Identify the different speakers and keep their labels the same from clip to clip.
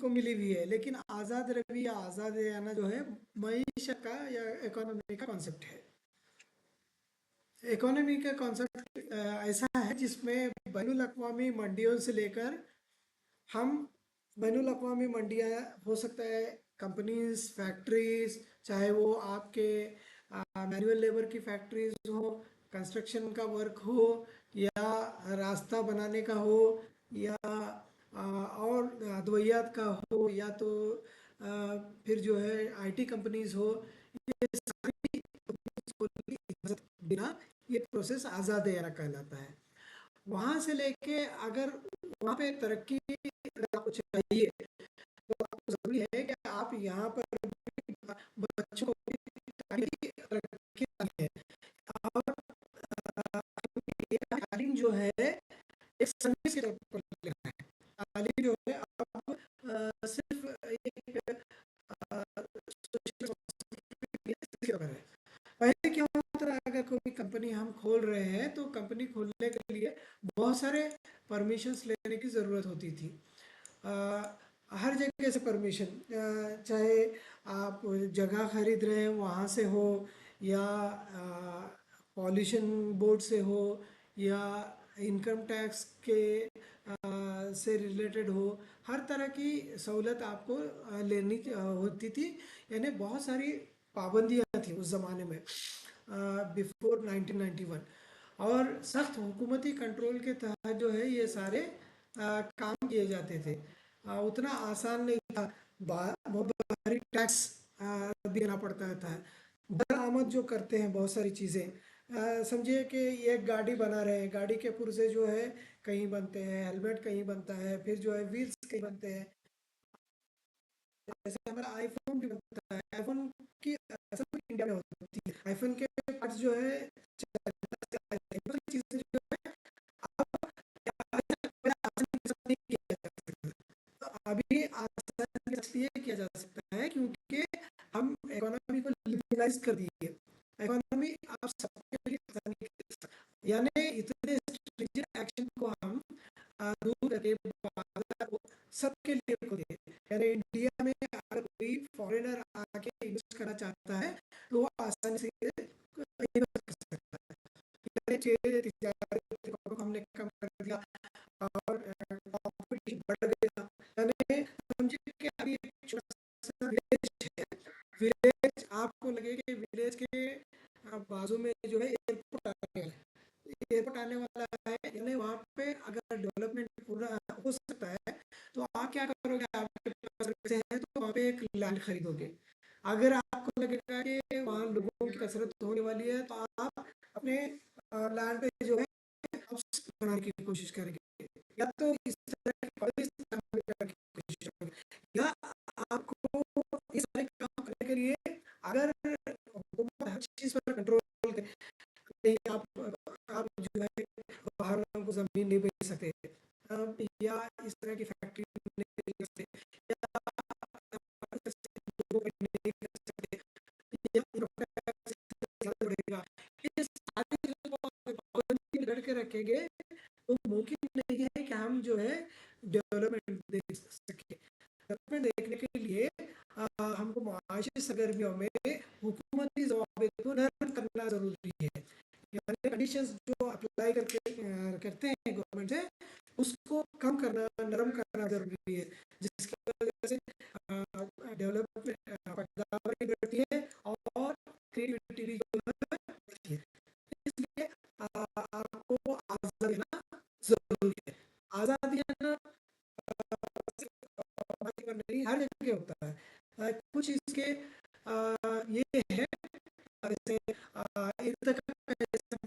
Speaker 1: को मिली हुई है, लेकिन आज़ाद रवि या आज़ाद याना जो है मईशत का या इकोनॉमी का कॉन्सेप्ट है। इकोनॉमी का कॉन्सेप्ट ऐसा है जिसमें बैनुल अक़वामी मंडियों से लेकर हम बैनुल अक़वामी मंडियाँ हो सकता है, कंपनीज, फैक्ट्रीज, चाहे वो आपके मैनुअल लेबर की फैक्ट्रीज हो, कंस्ट्रक्शन का वर्क हो, या रास्ता बनाने का हो, या और अद्वियात का हो, या तो फिर जो है आईटी कंपनीज हो, ये सारी को इजाज़त बिना ये प्रोसेस आज़ाद यारा कहलाता है। वहाँ से लेके अगर वहाँ पे तरक्की अगर आपको चाहिए तो आपको ज़रूरी है कि आप यहाँ पर बच्चों को भी तरक्की करनी है। और तालीम जो है एक सर्विस के तौर पर लेना है। तालीम जो है आप सिर्फ एक सोशल रिस्पॉन्सिबिलिटी है। पहले क्या होता था, अगर कोई कंपनी हम खोल रहे हैं तो कंपनी खोलने के लिए बहुत सारे परमिशंस लेने की ज़रूरत होती थी। हर जगह से परमिशन, चाहे आप जगह खरीद रहे हैं वहाँ से हो, या पॉल्यूशन बोर्ड से हो, या इनकम टैक्स के से रिलेटेड हो, हर तरह की सहूलत आपको लेनी होती थी। यानी बहुत सारी पाबंदियाँ थी उस ज़माने में, बिफोर 1991। और सख्त हुकूमती कंट्रोल के तहत जो है ये सारे काम किए जाते थे। उतना आसान नहीं था, बहुत भारी टैक्स देना पड़ता था। बरामद जो करते हैं बहुत सारी चीज़ें, समझिए कि एक गाड़ी बना रहे हैं, गाड़ी के पुर्जे जो है कहीं बनते हैं, हेलमेट कहीं बनता है, फिर जो है व्हील्स कहीं बनते हैं। जैसे हमारा आईफोन भी बनता है, आईफोन की असल में इंडिया में होती है, आईफोन के पार्ट्स जो है चीज़ें जो है आसानी नहीं किया जा सकता। तो अभी आसानी इसलिए किया जा सकता है क्योंकि हम इकोनॉमी को लिबरलाइज कर दिए। इकोनॉमी आप सबके लिए आसानी, यानी इतने स्ट्रिंजेंट एक्शन को हम दूर करके सबके लिए को दे। यानी इंडिया में अगर कोई फॉरेनर आके इन्वेस्ट करना चाहता है तो वो आसानी से इन्वेस्ट कर सकता है। तिजारत को हमने कम कर दिया और कंपटीशन बढ़ गया। यानी समझिए कि अभी एक छोटा सा विलेज है, विलेज आपको लगे कि विलेज के बाजू में जो है एयरपोर्ट आने वाला है, एयरपोर्ट आने वाला है, यानी वहाँ पे अगर डेवलपमेंट पूरा हो सकता है तो आप क्या करोगे, आपके पास पैसे हैं तो वहाँ पे एक लैंड खरीदोगे। अगर आपको लगेगा कि वहाँ लोगों की कसरत होने वाली है तो आप अपने लैंड पे जो है हाउस बनाने की कोशिश करेंगे, या तो इस तरह के कॉलेज बनाने की कोशिश करेंगे, या आपको इस सारे काम करने के लिए अगर हुकूमत हर चीज़ पर कंट्रोल करे, नहीं आप जो है बाहर वालों को ज़मीन नहीं बेच सकते, या इस तरह की फैक्ट्री नहीं कर सकते, या लोगों को नहीं कर सकते, या बढ़ेगा। ये सारी चीज़ों को पाबंदी लड़ के रखेंगे तो मुमकिन नहीं है कि हम जो है डेवलपमेंट देख सके। डेवलपमेंट देखने के लिए हमको माशी सरगर्मियों में हुकूमती ज़वाबित को नरम करना ज़रूरी है। यानी कंडीशंस जो अप्लाई करते हैं गवर्नमेंट से, उसको कम करना, नरम करना ज़रूरी है, जिसकी वजह से डेवलपमेंट पैदावार बढ़ती है और क्रिएटिविटी भी बढ़ती है। इसलिए आपको आज़ादी देना ज़रूरी है। आज़ादी देना नहीं हर जगह होता है, कुछ इसके ये है, जैसे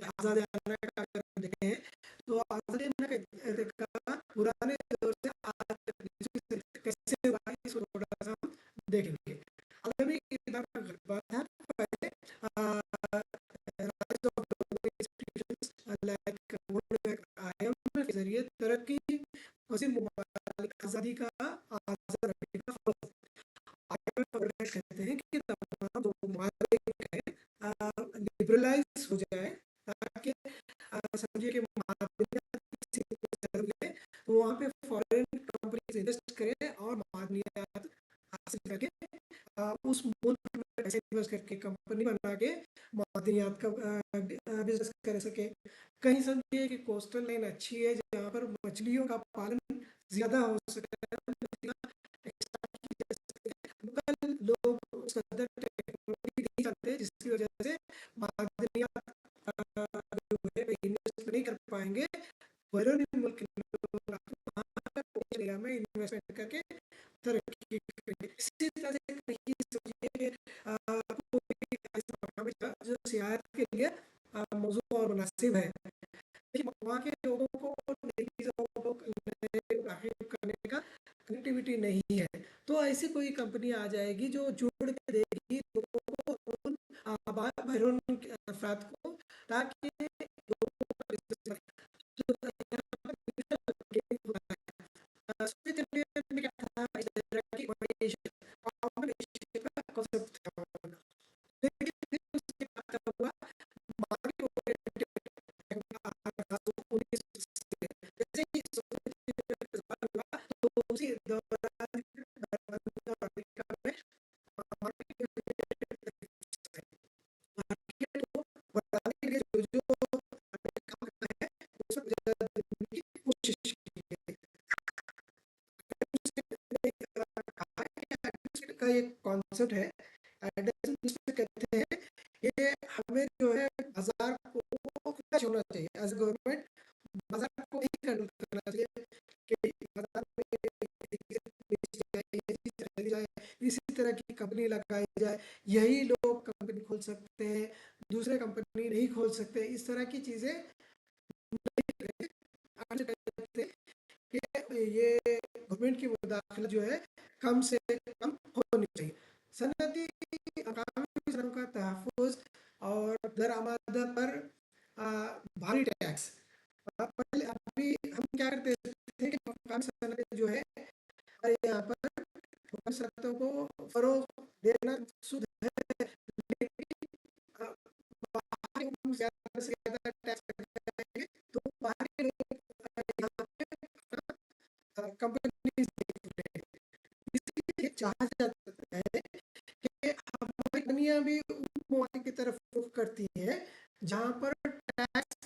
Speaker 1: आज़ाद का अगर देखें तो आज़ाद का पुराने दौर से आज तक कैसे हुआ है इसको थोड़ा सा हम देखेंगे। अगर भी बात है पहले के जरिए तरक्की मुस्लिम ममालिक आज़ादी का आज़ाद रखने का कहते हैं कि तमाम जो ममालिक है लिबरलाइज हो जाए, ताकि समझिए कि तो वहाँ पे फॉरेन कंपनीज इन्वेस्ट करें और मादनियात हासिल करके उस मुल्क में पैसे इन्वेस्ट करके कंपनी बना के मादनियात का बिजनेस कर सके। कहीं समझिए कि कोस्टल लाइन अच्छी है जहाँ पर मछलियों का पालन ज़्यादा हो सकता है, लोकल लोग उस कदर टेक्नोलॉजी नहीं जानते, जिसकी वजह से मादनियात जो है इन्वेस्ट नहीं कर पाएंगे। बैरून मुल्क के लोग वहाँ एरिया में इन्वेस्टमेंट करके तरक्की करेंगे। इसी तरह से कहीं समझिए कोई ऐसा मकाम है जो सियाहत के लिए मौजूद और मुनासिब है, लेकिन वहाँ के लोगों को नई चीज़ों को राग़िब करने का कनेक्टिविटी नहीं है, तो ऐसी कोई कंपनी आ जाएगी जो जोड़ के देगी लोगों को उन बैरून अफराद को, ताकि लोगों का बिजनेस जो सोवियत यूनियन में क्या था, इस तरह की कॉमन एशिया का कॉन्सेप्ट था, लेकिन फिर उसके बाद क्या हुआ, मार्केट ओरिएंटेड जैसे ही सोवियत यूनियन का ज़वाल हुआ, तो उसी दौरान अमेरिका में मार्केट को बढ़ाने के लिए जो काम करना है उसको ज़्यादा देने की कोशिश की गई। का एक कॉन्सेप्ट है, कहते हैं ये हमें जो है बाजार को होना चाहिए, एज गवर्नमेंट बाजार को नहीं कंट्रोल करना चाहिए कि बाजार में इसी तरह की कंपनी लगाई जाए, यही लोग कंपनी खोल सकते हैं, दूसरे कंपनी नहीं खोल सकते, इस तरह की चीज़ें ये गवर्नमेंट की मुदाखलत जो है कम से कम होनी चाहिए। सनती अकामी का तहफ़्फ़ुज़ और दरआमद पर भारी टैक्स, पहले अभी हम क्या करते थे कि मकामी सनतें जो है हमारे यहाँ पर मकामी सनतों को फ़रोग़ देना शुद्ध है, लेकिन बाहर हम ज़्यादा से ज़्यादा टैक्स लगाएंगे तो बाहरी लोग यहाँ पे कंपनीज इसलिए चाहा जाता है कि हमारी कंपनियां भी उन मौके की तरफ रुख करती हैं जहाँ पर टैक्स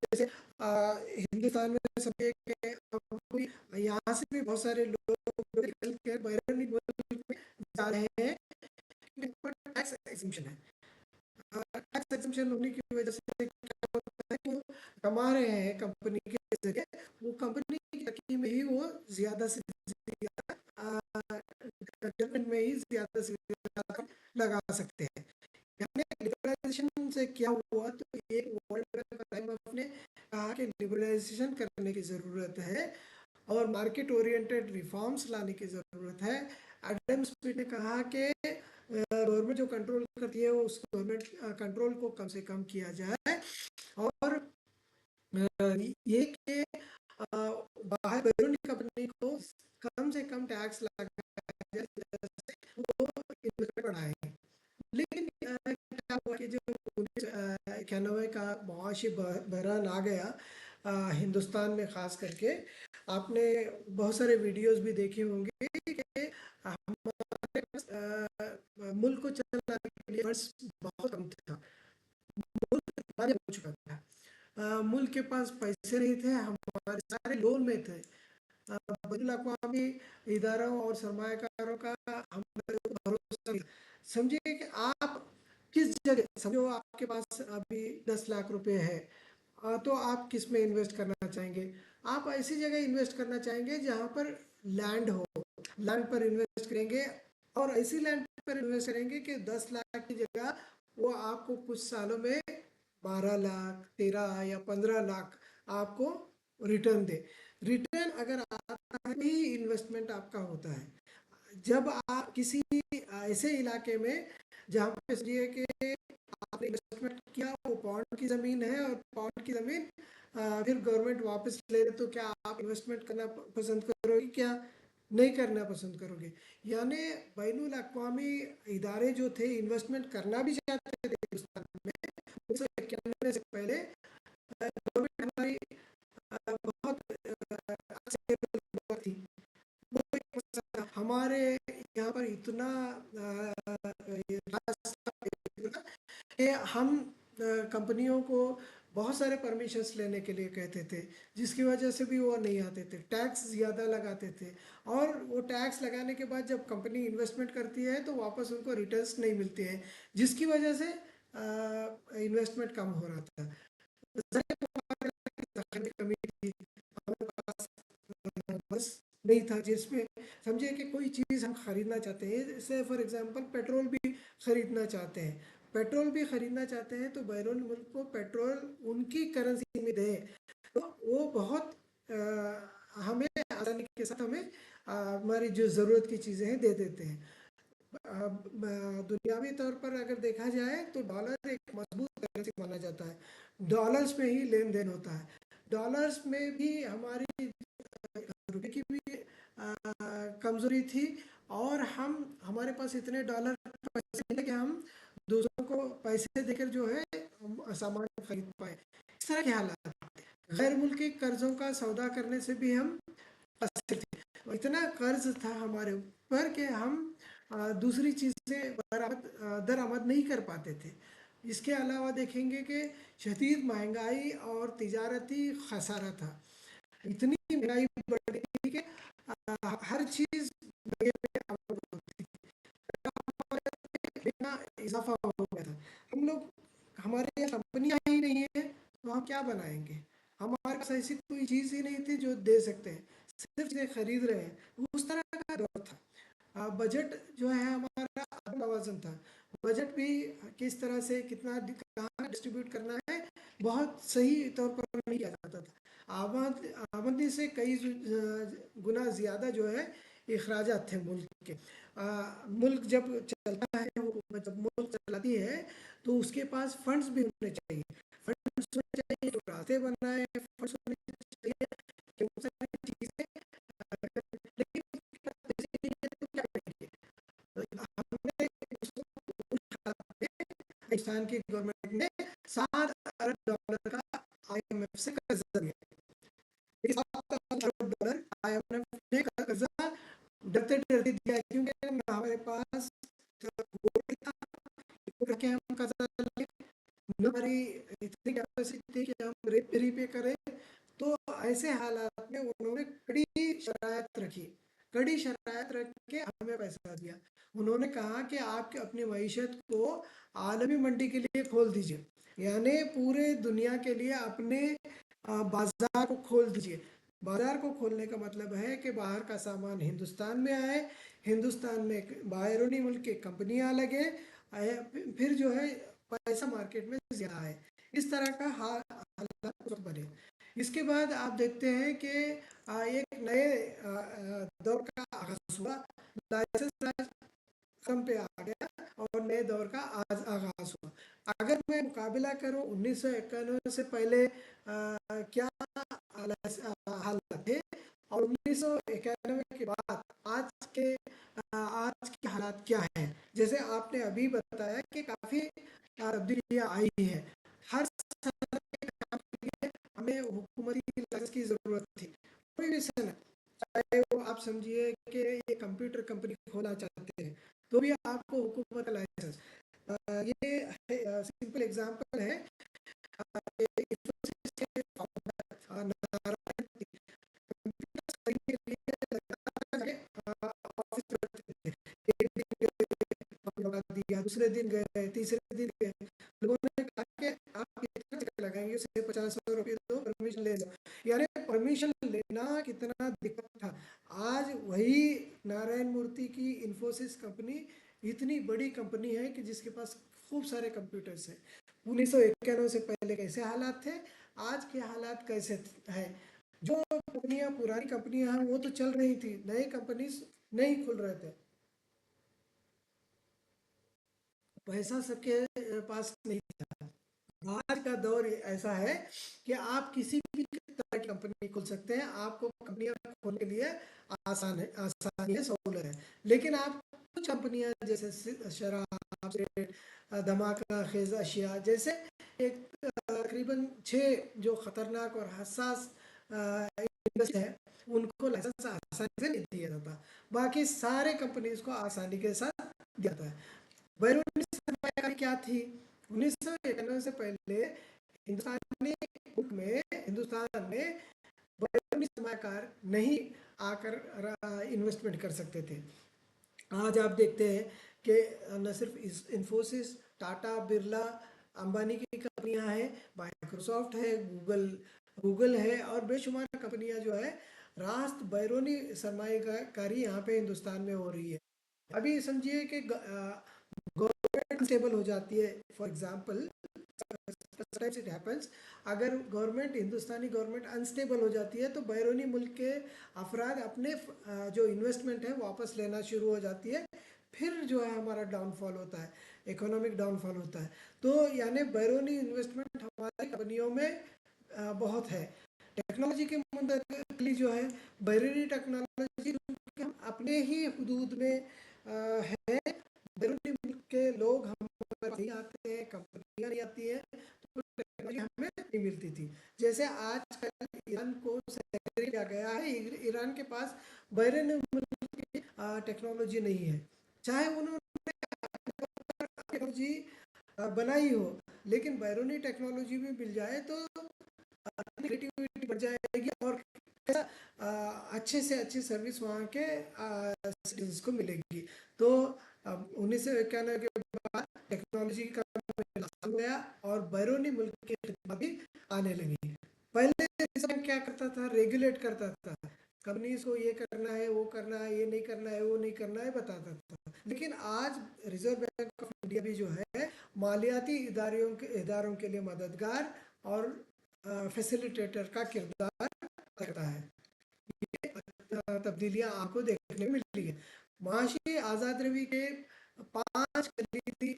Speaker 1: जैसे हिंदुस्तान में समझिए कि यहाँ से भी बहुत सारे लोग निकल के बैरून मुल्क में जा रहे हैं, टैक्स एग्जम्पशन है, टैक्स एग्जम्पशन होने की वजह से क्या होता है, वो कमा रहे हैं कंपनी के जरिए, वो कंपनी की तरक्की में ही वो ज़्यादा से डेवलपमेंट में ही ज़्यादा से ज़्यादा लगा सकते हैं। यानी लिबरलाइजेशन से क्या हुआ, तो एक वर्ल्ड बैंक ने कहा कि लिबरलाइजेशन करने की ज़रूरत है और मार्केट ओरिएंटेड रिफॉर्म्स लाने की ज़रूरत है। एडम स्मिथ ने कहा कि गवर्नमेंट जो कंट्रोल करती है उस गवर्नमेंट कंट्रोल को कम से कम किया जाए, और ये कि बाहर बैरूनी कंपनी को कम से कम टैक्स लगाया जाए, वो इन्वेस्टमेंट बढ़ाए। लेकिन क्या हुआ कि जो 1991 का मुआशी बहरान आ गया हिंदुस्तान में, ख़ास करके आपने बहुत सारे वीडियोस भी देखे होंगे कि हमारे मुल्क को चलाने के लिए फंड्स बहुत कम था, मुल्क दिवालिया हो चुका था, मुल्क के पास पैसे नहीं थे, हमारे सारे लोन में थे, बैनुल अक़वामी इदारों और सरमायाकारों का हम भरोसा नहीं। समझिए कि आप किस जगह, समझो आपके पास अभी 10 लाख रुपए है, तो आप किस में इन्वेस्ट करना चाहेंगे? आप ऐसी जगह इन्वेस्ट करना चाहेंगे जहाँ पर लैंड हो, लैंड पर इन्वेस्ट करेंगे, और ऐसी लैंड पर इन्वेस्ट करेंगे कि 10 लाख की जगह वो आपको कुछ सालों में 12 लाख, 13 या 15 लाख आपको रिटर्न दे। रिटर्न अगर आता है ही इन्वेस्टमेंट आपका होता है। जब आप किसी ऐसे इलाके में जहाँ पे समझिए कि आपने इन्वेस्टमेंट किया, वो पॉन्ड की ज़मीन है और पॉन्ड की ज़मीन फिर गवर्नमेंट वापस ले ले, तो क्या आप इन्वेस्टमेंट करना पसंद करोगे? क्या नहीं करना पसंद करोगे? यानी बैनुल अक़वामी इदारे जो थे इन्वेस्टमेंट करना भी चाहते थे हिंदुस्तान में 1991 से पहले, गवर्नमेंट हमारी बहुत थी, वो एक मसला था। हमारे यहाँ पर इतना रास्ता कि हम कंपनियों को बहुत सारे परमिशंस लेने के लिए कहते थे, जिसकी वजह से भी वो नहीं आते थे, टैक्स ज़्यादा लगाते थे। और वो टैक्स लगाने के बाद जब कंपनी इन्वेस्टमेंट करती है तो वापस उनको रिटर्न्स नहीं मिलते हैं, जिसकी वजह से इन्वेस्टमेंट कम हो रहा था। की कमी थी हमारे पास, बस नहीं था जिसमें समझिए कि कोई चीज़ हम खरीदना चाहते हैं, जैसे फॉर एग्जांपल पेट्रोल भी खरीदना चाहते हैं, पेट्रोल भी खरीदना चाहते हैं तो बैरून मुल्क को पेट्रोल उनकी करेंसी में दे, तो वो बहुत हमें आसानी के साथ हमें हमारी जो ज़रूरत की चीज़ें हैं दे देते हैं। दुनियावी तौर पर अगर देखा जाए तो डॉलर एक मजबूत करेंसी माना जाता है, डॉलर्स में ही लेन देन होता है, डॉलर्स में भी हमारी रुपये की भी कमज़ोरी थी, और हमारे पास इतने डॉलर पैसे नहीं कि हम दूसरों को पैसे देकर जो है सामान खरीद पाए। इस तरह के हालात, गैर मुल्की कर्जों का सौदा करने से भी हम फंसे थे, इतना कर्ज था हमारे ऊपर कि हम दूसरी चीज़ें दरामद नहीं कर पाते थे। इसके अलावा देखेंगे कि शदीद महंगाई और तिजारती खसारा था, इतनी महंगाई बढ़ गई कि हर चीज़ महंगे पे आउट होती थी, इतना इजाफा हो गया था। हम लोग, हमारे यहाँ कंपनियाँ ही नहीं है तो हम क्या बनाएंगे, हमारे पास ऐसी कोई चीज़ ही नहीं थी जो दे सकते हैं, सिर्फ चीज़ें खरीद रहे हैं, उस तरह का दौर था। बजट जो है हमारा तवाज़ुन था, बजट भी किस तरह से कितना कहाँ डिस्ट्रीब्यूट करना है बहुत सही तौर पर नहीं किया जाता था। आमदनी से कई गुना ज़्यादा जो है अखराजात थे मुल्क के। मुल्क जब चलता है, जब मुल्क चलाती है तो उसके पास फंड्स भी होने चाहिए, फंड्स होने चाहिए जो रास्ते बनाए, फंड्स होने चाहिए कि वो सारी चीज़ें, लेकिन पैसे नहीं है तो क्या करेंगे। तो हमने पाकिस्तान की गवर्नमेंट ने $7 अरब का IMF से कर्जा लिया, $7 अरब IMF ने कर्जा डरते डरते दिया, क्योंकि हमारे पास गोल्ड था, रखे हम कर्जा लेके, हमारी इतनी कैपेसिटी थी कि हम रीपे करें। तो ऐसे हालात में उन्होंने कड़ी शरायत रख के हमें पैसा दिया। उन्होंने कहा कि आप अपनी मईशत को आलमी मंडी के लिए खोल दीजिए, यानी पूरे दुनिया के लिए अपने बाजार को खोल दीजिए। बाजार को खोलने का मतलब है कि बाहर का सामान हिंदुस्तान में आए, हिंदुस्तान में बैरूनी मुल्क की कंपनियां लगे, फिर जो है पैसा मार्केट में ज़्यादा है, इस तरह का हालात बने। इसके बाद आप देखते हैं कि एक नए दौर का आगाज हुआ, लाइसेंस राज पे आ गया और नए दौर का आज आगाज हुआ। अगर मैं मुकाबला करूं 1991 से पहले क्या हालात थे और 1991 के बाद आज के हालात क्या है, जैसे आपने अभी बताया कि काफ़ी तब्दीलियाँ आई है। हर साल के काम के लिए हमें हुकूमती लाइसेंस की ज़रूरत थी, कोई भी सन, चाहे वो आप समझिए कि ये कंप्यूटर कंपनी खोलना चाहते हैं तो भी आपको हुकूमत का लाइसेंस, ये सिंपल एग्जांपल है। इन्फोसिस के फाउंडर नारायण के लिए ऑफिस पे एक दिन लगा दिया, दूसरे दिन गए, तीसरे दिन गए, लोगों ने कहा कि आप कितना चक्कर लगाएंगे, उसे 50 रुपये दो, परमिशन ले लो। यानी परमिशन लेना कितना दिक्कत था। आज वही नारायण मूर्ति की इन्फोसिस कंपनी इतनी बड़ी कंपनी है कि जिसके पास खूब सारे कंप्यूटर्स हैं। 1991 से पहले कैसे हालात थे, आज के हालात कैसे हैं। जो कंपनियां, पुरानी कंपनियां हैं वो तो चल रही थी, नई कंपनीज नहीं खुल रहे थे, पैसा सबके पास नहीं था। आज का दौर ऐसा है कि आप किसी भी तरह की कंपनी खोल सकते हैं, आपको कंपनियां खोलने के लिए आसानी है, सहूलत है। लेकिन आप कुछ कंपनियां जैसे शराब, सिगरेट, धमाका खेज अशिया जैसे एक तकरीबन 6 जो ख़तरनाक और हसास इंडस्ट्री है, उनको लाइसेंस आसानी से नहीं दिया जाता, बाकी सारे कंपनीज को आसानी के साथ दिया जाता है। बैरूनी सरमायाकारी क्या थी? 1991 से पहले हिंदुस्तानी मुल्क में, हिंदुस्तान में बैरूनी सरमायाकार नहीं आकर इन्वेस्टमेंट कर सकते थे। आज आप देखते हैं कि न सिर्फ इन्फोसिस, टाटा, बिरला, अंबानी की कंपनियां हैं, माइक्रोसॉफ्ट है, गूगल है और बेशुमार कंपनियां जो है रास्त बैरूनी सरमायाकारी यहाँ पे हिंदुस्तान में हो रही है। अभी समझिए कि गवर्नमेंट स्टेबल हो जाती है, for example sometimes it happens, अगर गवर्नमेंट, हिंदुस्तानी गवर्नमेंट अनस्टेबल हो जाती है तो बैरूनी मुल्क के अफराद अपने जो इन्वेस्टमेंट है वापस लेना शुरू हो जाती है, फिर जो है हमारा डाउनफॉल होता है, इकोनॉमिक डाउनफॉल होता है। तो यानी बैरूनी इन्वेस्टमेंट हमारी कंपनियों में बहुत है। टेक्नोलॉजी के मुंतकली जो है बैरूनी टेक्नोलॉजी हम अपने ही हदूद में है, बैरूनी मुल्क के लोग हमारे नहीं आते हैं, कंपनियां नहीं आती हैं, तो टेक्नोलॉजी हमें नहीं मिलती थी। जैसे आजकल ईरान को सेलेक्ट किया गया है, ईरान के पास बैरूनी मुल्क की टेक्नोलॉजी नहीं है, चाहे उन्होंने टेक्नोलॉजी बनाई हो, लेकिन बैरूनी टेक्नोलॉजी भी मिल जाए तो क्रिएटिविटी बढ़ जाएगी और अच्छे से अच्छी सर्विस वहाँ के सिटीजन्स को मिलेगी। तो 1991 के बाद टेक्नोलॉजी का हो गया और बैरूनी मुल्क की खिदमत भी आने लगी। पहले क्या करता था? रेगुलेट करता था, कंपनीज को ये करना है, वो करना है, ये नहीं करना है, वो नहीं करना है, बताता था। लेकिन आज रिजर्व बैंक ऑफ इंडिया भी जो है मालियाती इदारों के लिए मददगार और फैसिलिटेटर का किरदार करता है। ये तब्दीलियां आपको देखने को मिल रही है। माशी आज़ाद रवि के 5 कलीदी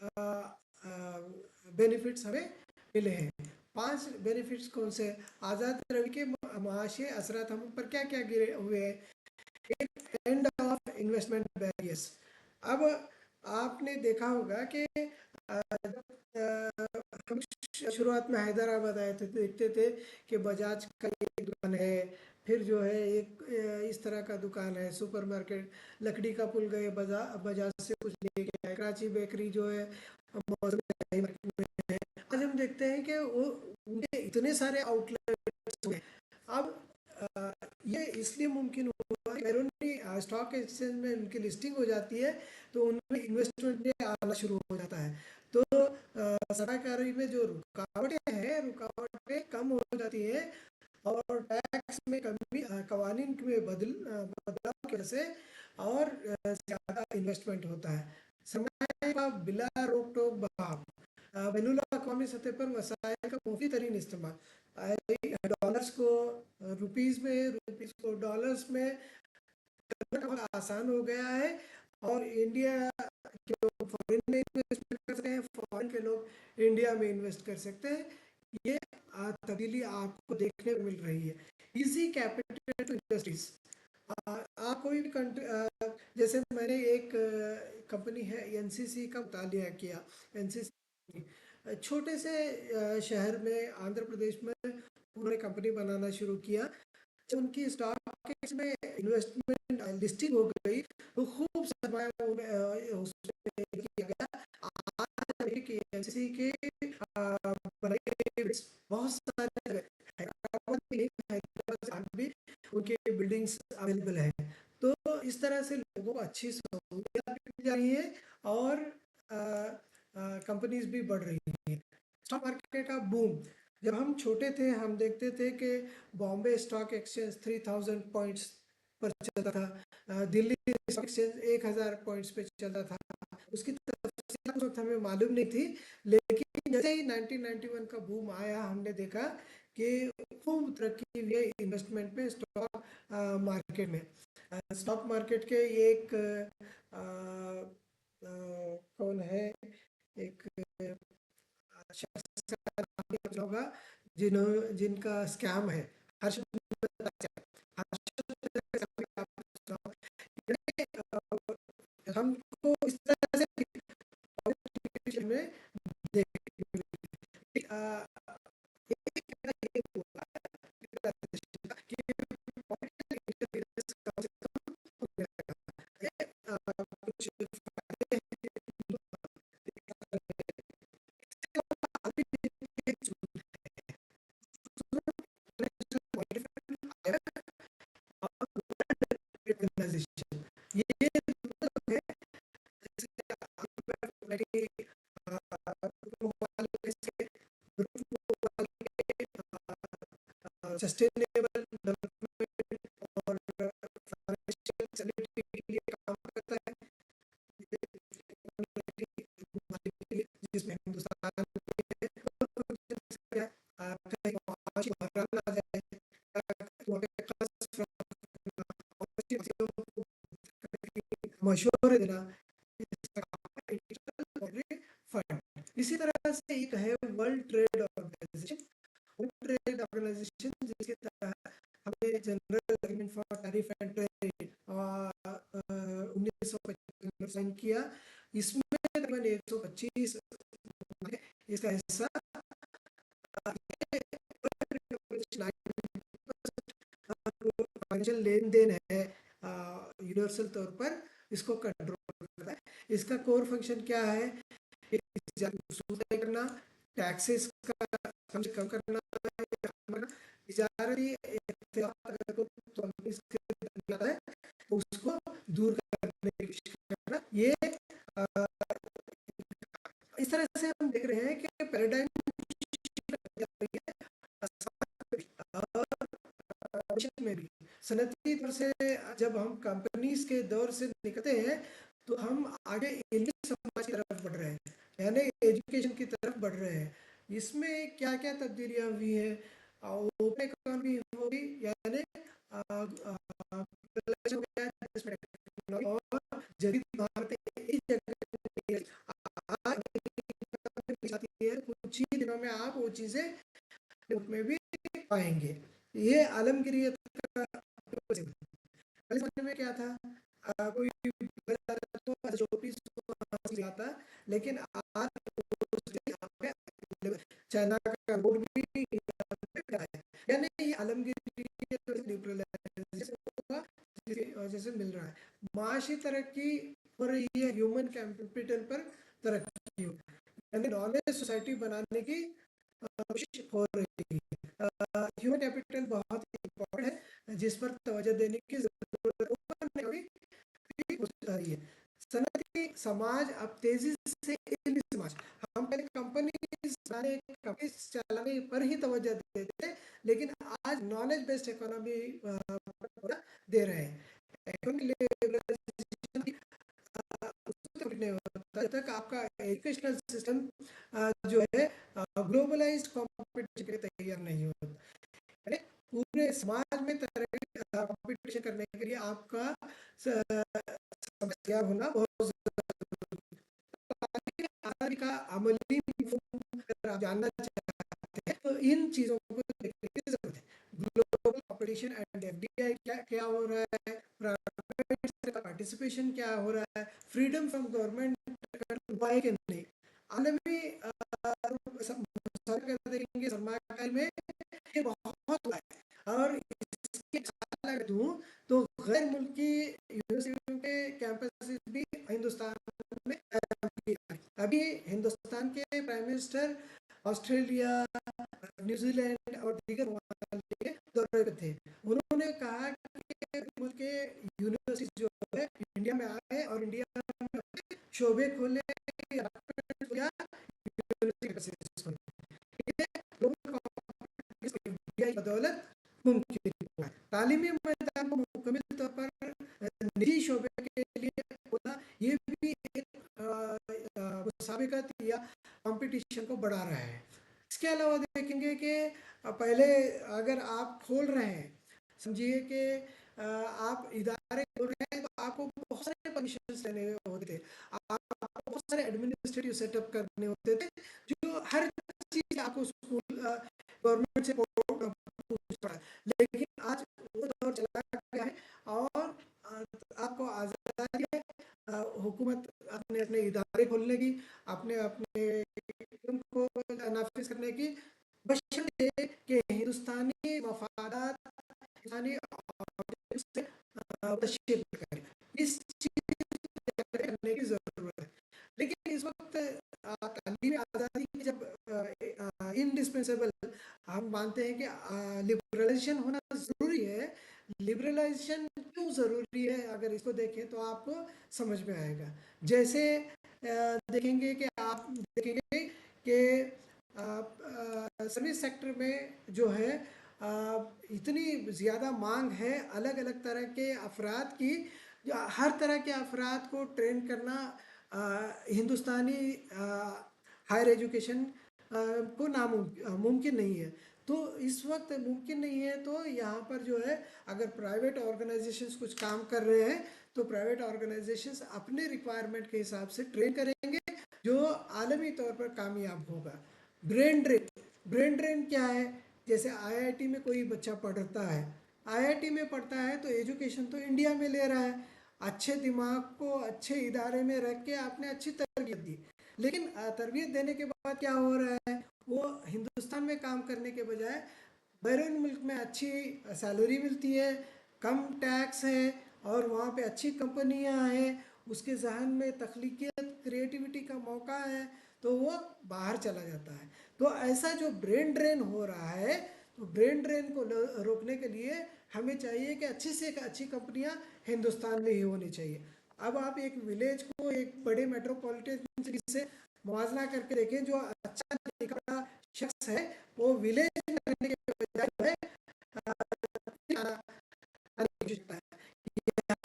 Speaker 1: बेनिफिट्स हमें मिले हैं। 5 बेनिफिट्स कौन से? आज़ाद रवि के माशी असरात हम पर क्या क्या गिरे हुए हैं? एक, एंड ऑफ इन्वेस्टमेंट बैरियर्स। अब आपने देखा होगा कि हम शुरुआत में हैदराबाद आए थे तो देखते थे कि बजाज का एक दुकान है, फिर जो है एक इस तरह का दुकान है, सुपरमार्केट, लकड़ी का पुल गए बजाज से कुछ लेके आए, कराची बेकरी जो है मौसम मार्केट में है। आज हम देखते हैं कि वो उनके इतने सारे आउटलेट्स हैं। अब ये इसलिए मुमकिन हुआ कि बैरूनी स्टॉक एक्सचेंज में उनकी लिस्टिंग हो जाती है तो उनमें इन्वेस्टमेंट आना शुरू हो जाता है। तो सरमायाकारी में जो रुकावटें कम हो जाती है और टैक्स में कमी, कवानीन में बदलाव की वजह से और ज़्यादा इन्वेस्टमेंट होता है। सरमाया का बिला रोक टोक बहाव, बैनुल अक़वामी सतह पर वसाइल का मुफ्ती तरीन इस्तेमाल, डॉलर्स को रुपीज़ को डॉलर्स में करना आसान हो गया है और इंडिया के लोग फॉरेन में इन्वेस्टमेंट कर सकते हैं, फॉरेन के लोग इंडिया में इन्वेस्ट कर सकते हैं। ये तब्दीली आपको देखने को मिल रही है। इजी कैपिटल टू इंडस्ट्रीज, आप कोई भी कंट्री, जैसे मैंने एक कंपनी है एनसीसी का मुतालिया किया। एनसीसी छोटे से शहर में आंध्र प्रदेश में उन्होंने कंपनी बनाना शुरू किया। जब उनकी स्टॉक में इन्वेस्टमेंट लिस्टिंग हो गई तो खूब सरमाया उसमें किया गया। आज के एनसीसी के बहुत सारे हैदराबाद भी उनके बिल्डिंग्स अवेलेबल है। तो इस तरह से लोगों को अच्छी सहूलियत भी मिल रही है और कंपनीज भी बढ़ रही है। स्टॉक मार्केट का बूम, जब हम छोटे थे हम देखते थे कि बॉम्बे स्टॉक एक्सचेंज 3000 पॉइंट्स पर चलता था, दिल्ली स्टॉक एक्सचेंज 1000 पॉइंट्स पे चलता था। उसकी तफसील उस वक्त हमें मालूम नहीं थी, लेकिन जैसे ही 1991 का बूम आया हमने देखा कि खूब तरक्की हुई है इन्वेस्टमेंट में, स्टॉक मार्केट में। स्टॉक मार्केट के एक कौन है, एक शख्स का नाम होगा जिनका स्कैम है, हमको इस तरह से में फायदे ऑर्गेनाइजेशन ये सस्टेनेबल डेवलपमेंट और फाइनेंशियल स्टेबिलिटी के लिए काम करता है, जिसमें हिंदुस्तान मशवरे देना, फंड। इसी तरह से एक है world trade organisation. World trade organisation जिसके तहत हमें general agreement for tariff and trade 1955 में साइन किया। इसमें तकरीबन 125 इसका हिस्सा फाइनेंशियल लेन देन है यूनिवर्सल तौर पर इसको कंट्रोल करता है। इसका कोर फंक्शन क्या है? तय करना, टैक्सेस का कम से कम करना, है तो उसको दूर करने की कोशिश करना। ये इस तरह से हम देख रहे हैं कि पैराडाइम में भी सनती दौर से जब हम कंपनीज के दौर से निकलते हैं तो हम आगे इंग्लिश समाज की तरफ बढ़ रहे हैं, यानी एजुकेशन की तरफ बढ़ रहे हैं। इसमें क्या क्या तब्दीलियां हुई है? ओपन इकोनॉमी होगी, यानी और जदीद भारत इस जगह कुछ ही दिनों में आप वो चीजें में भी पाएंगे। ये आलमगीरियत का में क्या था? कोई तो आता, लेकिन आज चाइना का रोड भी यानी ये आलमगीर जैसे मिल रहा है। माशी तरक्की हो रही है, ह्यूमन कैपिटल पर तरक्की हो, यानी नॉलेज सोसाइटी बनाने की कोशिश हो रही है। ह्यूमन कैपिटल बहुत इम्पोर्टेंट है जिस पर तवज्जो देने की जरूरत है। सनती समाज अब तेजी से समाज, हम पहले कंपनी चलाने पर ही तवज्जो देते थे, लेकिन आज नॉलेज बेस्ड इकोनॉमी दे रहे हैं। जब तक आपका एजुकेशनल सिस्टम जो है ग्लोबलाइज्ड कॉम्पिटिशन के लिए तैयार नहीं होता, पूरे समाज में कॉम्पिटिशन करने के लिए आपका समस्या होना बहुत का अमली अगर आप जानना चाहते हैं तो इन चीजों को देखने की जरूरत है। ग्लोबल कॉम्पिटिशन एंड एफडीआई क्या हो रहा है, पार्टिसिपेशन क्या हो रहा है, फ्रीडम फ्रॉम गवर्नमेंट के नहीं, आलमी देखेंगे सरमाकारी में ये बहुत हुआ है। और इसकी दूं तो गैर मुल्की यूनिवर्सिटियों के कैंपस भी हिंदुस्तान में अभी हिंदुस्तान के प्राइम मिनिस्टर ऑस्ट्रेलिया, न्यूजीलैंड और दीगर दौरे पे थे। उन्होंने कहा कि मुल्क के यूनिवर्सिटी जो है इंडिया में आए और इंडिया में शोबे खोले बदौलत मुमकिन हुआ। तालीमी मैदान को मुकम्मल तौर पर निजी शोबे के लिए होना, ये भी एक मुसाबिकत या कंपटीशन को बढ़ा रहा है। इसके अलावा देखेंगे कि पहले अगर आप खोल रहे हैं, समझिए कि आप इदारे खोल रहे हैं तो आपको बहुत सारे परमिशन लेने होते थे, आपको बहुत सारे एडमिनिस्ट्रेटिव सेटअप करने होते थे, जो हर चीज आपको स्कूल गवर्नमेंट से पूछना है। लेकिन आज वो दौर चला गया है और आपको आज़ादी है हुकूमत अपने अपने इदारे खोलने की, अपने अपने को नाफिज करने की, बशर्ते कि हिंदुस्तानी मफादात हिंदुस्तानी इस चीज करने की ज़रूरत है। लेकिन इस वक्त तालीमी आज़ादी की जब इंडिस्पेंसेबल हम मानते हैं कि लिबरलाइजेशन होना ज़रूरी है। लिबरलाइजेशन क्यों ज़रूरी है, अगर इसको देखें तो आपको समझ में आएगा। जैसे देखेंगे कि आप देखेंगे कि सर्विस सेक्टर में जो है इतनी ज़्यादा मांग है अलग अलग तरह के अफराद की। हर तरह के अफराद को ट्रेन करना हिंदुस्तानी हायर एजुकेशन को मुमकिन नहीं है। तो इस वक्त मुमकिन नहीं है, तो यहाँ पर जो है अगर प्राइवेट ऑर्गेनाइजेशंस कुछ काम कर रहे हैं तो प्राइवेट ऑर्गेनाइजेशंस अपने रिक्वायरमेंट के हिसाब से ट्रेन करेंगे जो आलमी तौर पर कामयाब होगा। ब्रेन ड्रेन क्या है? जैसे आईआईटी में कोई बच्चा पढ़ता है, आईआईटी में पढ़ता है तो एजुकेशन तो इंडिया में ले रहा है, अच्छे दिमाग को अच्छे इदारे में रख के आपने अच्छी तरबियत दी। लेकिन तरबियत देने के बाद क्या हो रहा है, वो हिंदुस्तान में काम करने के बजाय बैरून मुल्क में अच्छी सैलरी मिलती है, कम टैक्स है और वहाँ पे अच्छी कंपनियाँ हैं, उसके जहन में तख्लीकियत क्रिएटिविटी का मौका है, तो वो बाहर चला जाता है। तो ऐसा जो ब्रेन ड्रेन हो रहा है, तो ब्रेन ड्रेन को रोकने के लिए हमें चाहिए कि अच्छी से अच्छी कंपनियां हिंदुस्तान में ही होनी चाहिए। अब आप एक विलेज को एक बड़े मेट्रोपॉलिटन सिटी से मुआवजा करके देखें, जो अच्छा लिखा शख्स है वो विलेज में रहने के बजाय जो है यहाँ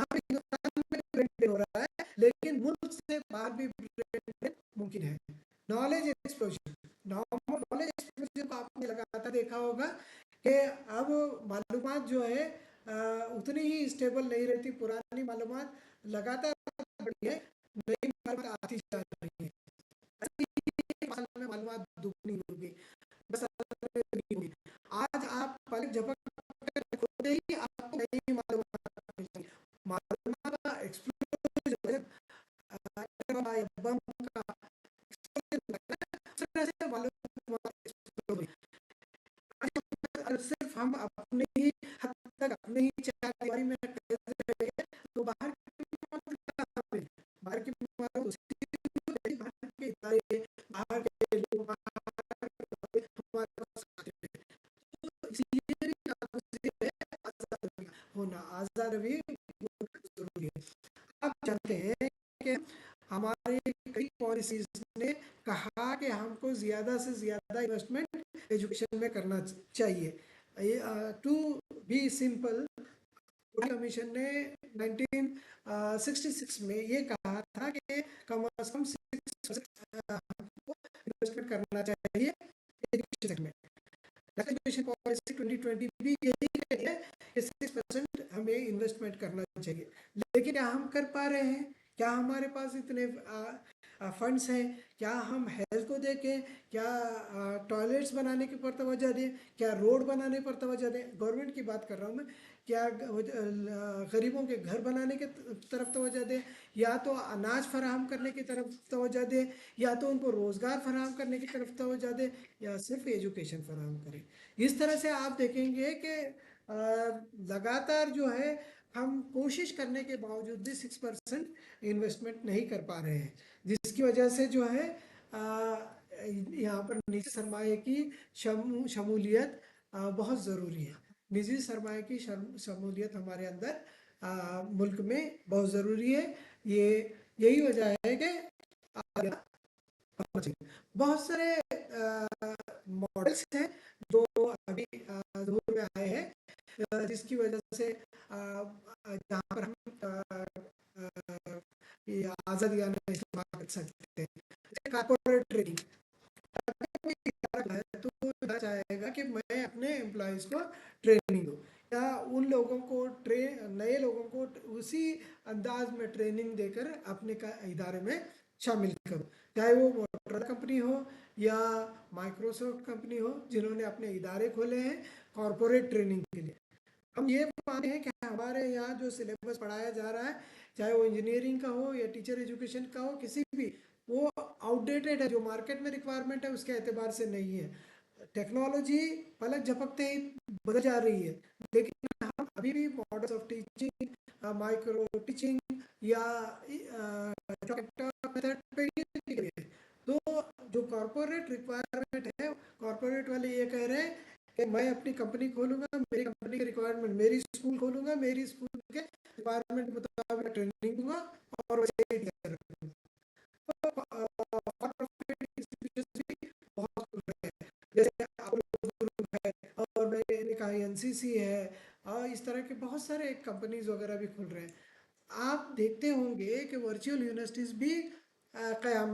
Speaker 1: पे हिंदुस्तान में ब्रेन ड्रेन हो रहा है, लेकिन मुल्क से बाहर भी ब्रेन ड्रेन मुमकिन है। नॉलेज एक्सप्लोजन, नॉलेज एक्सप्लोजन को आपने लगातार देखा होगा कि अब मालूमात जो है उतनी ही स्टेबल नहीं रहती। पुरानी मालूमात लगातार बढ़ी है, नई मालूमात आती जा रही है। मालूमात दुगनी होगी, बस होगी। आज आप पलक झपक खोलते ही आपको नई मालूमात मिलती है। मालूमात का एक्सप्लोजन बम का सिर्फ हम अपने ही हद तक अपने ही चारदीवारी में तो बाहर बाहर के इदारे, बाहर के लोग होना आज़ाद भी जरूरी है। आप जानते हैं कि हमारे कई पॉलिसीज ने कहा कि हमको ज़्यादा से ज़्यादा इन्वेस्टमेंट एजुकेशन में करना चाहिए। टू बी सिंपल, कमीशन ने 1966 में ये कहा था कि कम अज कम 6% इन्वेस्टमेंट करना चाहिए एजुकेशन में। एजुकेशन पॉलिसी 2020 भी यही कहती है कि 6% हमें इन्वेस्टमेंट करना चाहिए। लेकिन क्या हम कर पा रहे हैं? क्या हमारे पास इतने फंड्स हैं? क्या हम हेल्थ को देखें? क्या टॉयलेट्स बनाने के पर तवज्जो दें? क्या रोड बनाने पर तवज्जो दें? गवर्नमेंट की बात कर रहा हूँ मैं। क्या गरीबों के घर बनाने के तरफ तवज्जो दें, या तो अनाज फराहम करने की तरफ तवज्जो दें, या तो उनको रोज़गार फराहम करने की तरफ तवज्जो दें, या सिर्फ एजुकेशन फराहम करें? इस तरह से आप देखेंगे कि लगातार जो है हम कोशिश करने के बावजूद भी 6% इन्वेस्टमेंट नहीं कर पा रहे हैं, जिसकी वजह से जो है यहाँ पर निजी सरमाए की शमूलियत बहुत ज़रूरी है। निजी सरमाए की शमूलियत हमारे अंदर मुल्क में बहुत ज़रूरी है। यही वजह है कि बहुत सारे मॉडल्स हैं जो अभी ज़रूर में आए हैं, जिसकी वजह से जहाँ पर हम आज़ादियाना इस्तेमाल कर सकते हैं। जैसे कॉर्पोरेट ट्रेनिंग है, तो चाहेगा कि मैं अपने एम्प्लॉयज़ को ट्रेनिंग दूँ, या उन लोगों को नए लोगों को उसी अंदाज में ट्रेनिंग देकर अपने इदारे में शामिल करूँ, चाहे वो मोटर कंपनी हो या माइक्रोसॉफ्ट कंपनी हो, जिन्होंने अपने इदारे खोले हैं कॉरपोरेट ट्रेनिंग के लिए। हम ये मानते हैं कि हमारे यहाँ जो सिलेबस पढ़ाया जा रहा है, चाहे वो इंजीनियरिंग का हो या टीचर एजुकेशन का हो, किसी भी, वो आउटडेटेड है। जो मार्केट में रिक्वायरमेंट है उसके एतबार से नहीं है। टेक्नोलॉजी पलक झपकते ही बदल जा रही है, लेकिन हम अभी भी models of teaching, micro teaching या मेथड पे ही टिक रही है। तो जो कॉरपोरेट रिक्वायरमेंट है, कॉरपोरेट वाले ये कह रहे हैं कि मैं अपनी कंपनी खोलूंगा, मेरी कंपनी के रिक्वायरमेंट, मेरी स्कूल खोलूंगा, मेरी स्कूल के रिक्वायरमेंट के मुताबिक ट्रेनिंग दूंगा और वैसे ही टीचर रखूंगा। तो फॉर प्रॉफिट इंस्टीट्यूशंस भी बहुत खुल रहे हैं, जैसे अपोलो ग्रुप है, और मैंने कहा एनसीसी है, और इस तरह के बहुत सारे कंपनीज वगैरह भी खुल रहे हैं। आप देखते होंगे कि वर्चुअल यूनिवर्सिटीज़ भी क़याम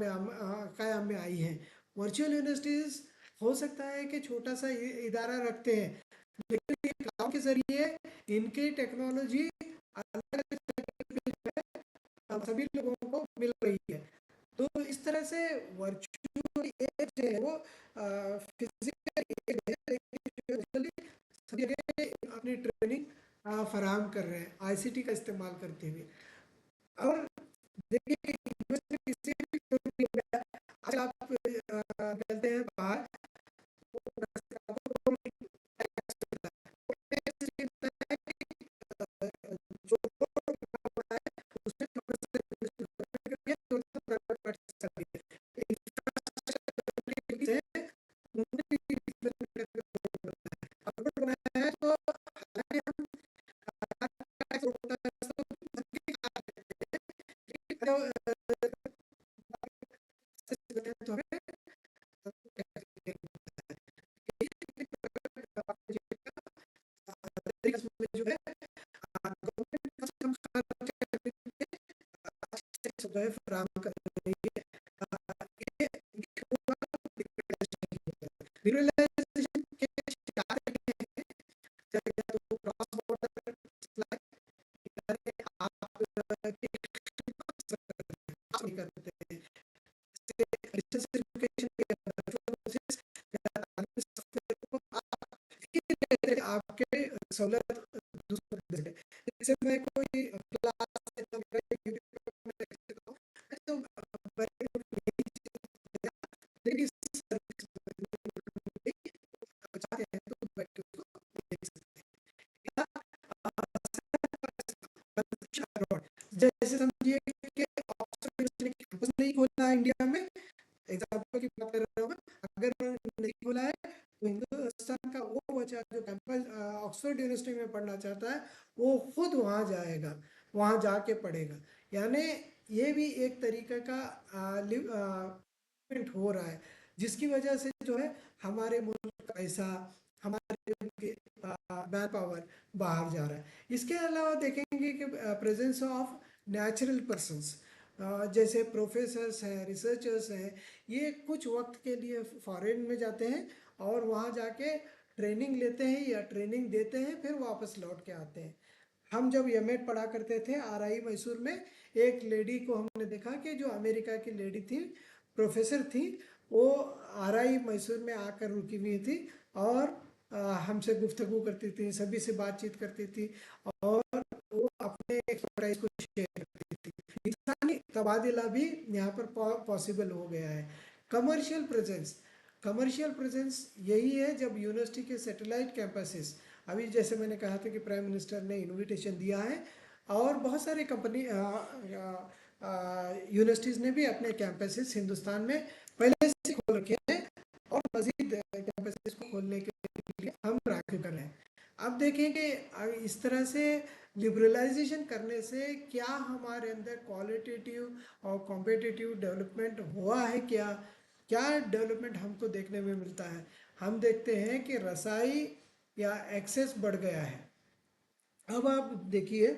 Speaker 1: में आई हैं। वर्चुअल यूनिवर्सिटीज़ हो सकता है कि छोटा सा इदारा रखते हैं, लेकिन ये क्लाउड के ज़रिए इनकी टेक्नोलॉजी अलग अलग सभी लोगों को मिल रही है। तो इस तरह से वर्चुअल एज जो है वो फिजिकल एज है, लेकिन सभी जगह अपनी ट्रेनिंग फराहम कर रहे हैं आईसीटी का इस्तेमाल करते हुए। और देखिए कि यूनिवर्सिटी किसी भी फील्ड में हो गया, आज आप कहते हैं बाहर तो रास्ते का आपको टैक्स मिलता है। वो टैक्स ये मिलता है कि जो है उसमें गवर्नमेंट करके प्राइवेट पार्टी कर रही है। इंफ्रास्ट्रक्चर है उन्होंने भी अपलोड बनाया है। तो हालांकि हम टैक्स होता है तो उनके जो तो हमें जो है गवर्नमेंट हम जो है फराहम कर रही है। लिबरलाइजेशन के चार तरीके हैं, चाहे तो क्रॉस बॉर्डर सप्लाई, आप नहीं करते हैं, डिस्टेंस एजुकेशन आपके सहूलत दूसरे, जैसे मैं कोई क्लास तो देखिए चाहते हैं तो बैठ के उसको देख सकते हैं। जैसे समझिए कि ऑक्सफोर्ड यूनिवर्सिटी कैंपस नहीं खोला है इंडिया में, एग्जाम्पल की बात कर रहा हूँ मैं, अगर नहीं खोला है तो हिंदुस्तान का वो बच्चा जो कैंपस ऑक्सफोर्ड यूनिवर्सिटी में पढ़ना चाहता है वो खुद वहाँ जाएगा, वहाँ जाके पढ़ेगा। यानी ये भी एक तरीके का हो रहा है, जिसकी वजह से जो है हमारे मुल्क का पैसा, हमारे मैन पावर बाहर जा रहा है। इसके अलावा देखेंगे कि प्रेजेंस ऑफ नेचुरल पर्सन्स, जैसे प्रोफेसर्स हैं, रिसर्चर्स हैं, ये कुछ वक्त के लिए फॉरेन में जाते हैं और वहाँ जाके ट्रेनिंग लेते हैं या ट्रेनिंग देते हैं, फिर वापस लौट के आते हैं। हम जब एमएड पढ़ा करते थे आरआई मैसूर में, एक लेडी को हमने देखा कि जो अमेरिका की लेडी थी, प्रोफेसर थी, वो आरआई मैसूर में आकर रुकी हुई थी और हमसे गुफ्तगू करती थी, सभी से बातचीत करती थी और वो अपने एक्सपर्टाइज को शेयर करती थी। इंसानी तबादला भी यहाँ पर पॉसिबल हो गया है। कमर्शियल प्रेजेंस, कमर्शियल प्रेजेंस यही है जब यूनिवर्सिटी के सैटेलाइट कैंपसेस, अभी जैसे मैंने कहा था कि प्राइम मिनिस्टर ने इनविटेशन दिया है और बहुत सारे कंपनी यूनिवर्सिटीज़ ने भी अपने कैंपसेस हिंदुस्तान में पहले से खोल रखे हैं और मजीद कैंपसेस को खोलने के लिए हम राखी कर रहे हैं। अब देखें कि इस तरह से लिबरलाइजेशन करने से क्या हमारे अंदर क्वालिटेटिव और कॉम्पिटिटिव डेवलपमेंट हुआ है, क्या क्या डेवलपमेंट हमको देखने में मिलता है। हम देखते हैं कि रसाई या एक्सेस बढ़ गया है। अब आप देखिए